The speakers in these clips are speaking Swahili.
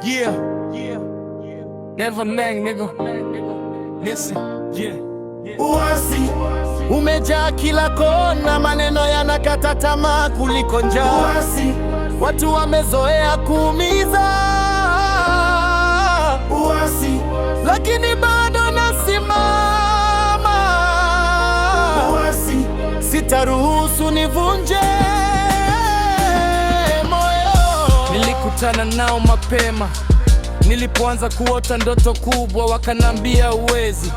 Yeah. Never mang, nigga. Listen. Yeah. Uasi umejaa kila kona, maneno yanakata tamaa kuliko njaa. Uasi watu wamezoea kuumiza. Uasi lakini bado nasimama. Uasi sitaruhusu nivunje moyo. Nilikutana nao mapema nilipoanza kuota ndoto kubwa, wakanambia uwezi,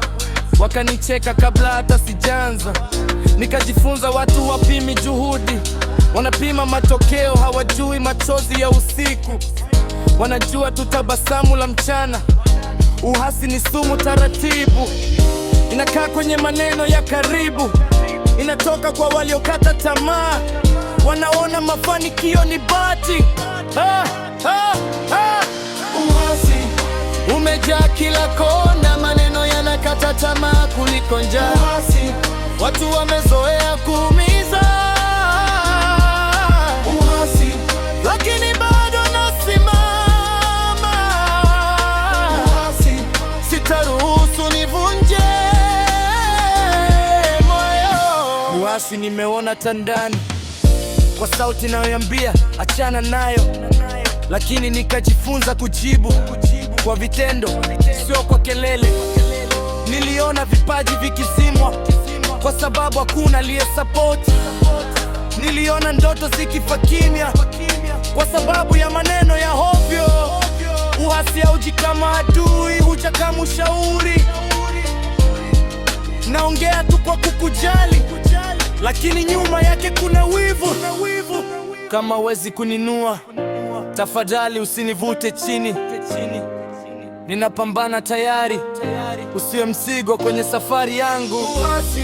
wakanicheka kabla hata sijaanza. Nikajifunza watu wapimi juhudi, wanapima matokeo, hawajui machozi ya usiku. Wanajua tu tabasamu la mchana. Uhasi ni sumu taratibu, inakaa kwenye maneno ya karibu, inatoka kwa waliokata tamaa, wanaona mafanikio ni bahati. Uasi Umejaa kila kona, maneno yanakata tamaa kuliko njaa. Uasi Watu wamezoea kuumiza. Uasi Lakini bado nasimama. Uasi Sitaruhusu nivunje moyo. Uasi nimeona tandani, kwa sauti inayoambia achana nayo, lakini nikajifunza kujibu kwa vitendo, sio kwa kelele. Niliona vipaji vikizimwa kwa sababu hakuna aliyesupport. Niliona ndoto zikifa kimya kwa sababu ya maneno ya hovyo. Uasi hauji kama adui, huja kama ushauri. Naongea tu kwa kukujali, lakini nyuma yake kuna wivu. Kama wezi kuninua, tafadhali usinivute chini. Ninapambana tayari, usiwe mzigo kwenye safari yangu. Uasi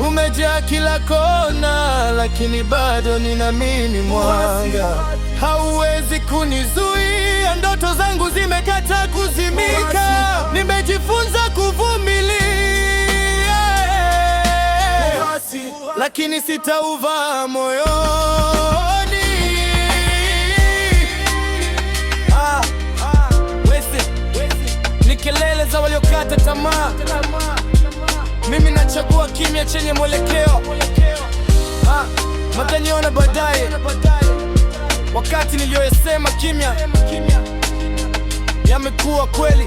Umejaa kila kona, lakini bado ninaamini mwanga. Hauwezi kunizuia, ndoto zangu zimekata kuzimika. Nimejifunza kuvumilia, lakini sitauvaa moyoni. Ni kelele za waliokata tamaa. Mimi nachagua kimya chenye mwelekeo. Mataniona baadaye, wakati niliyoyasema kimya yamekuwa kweli.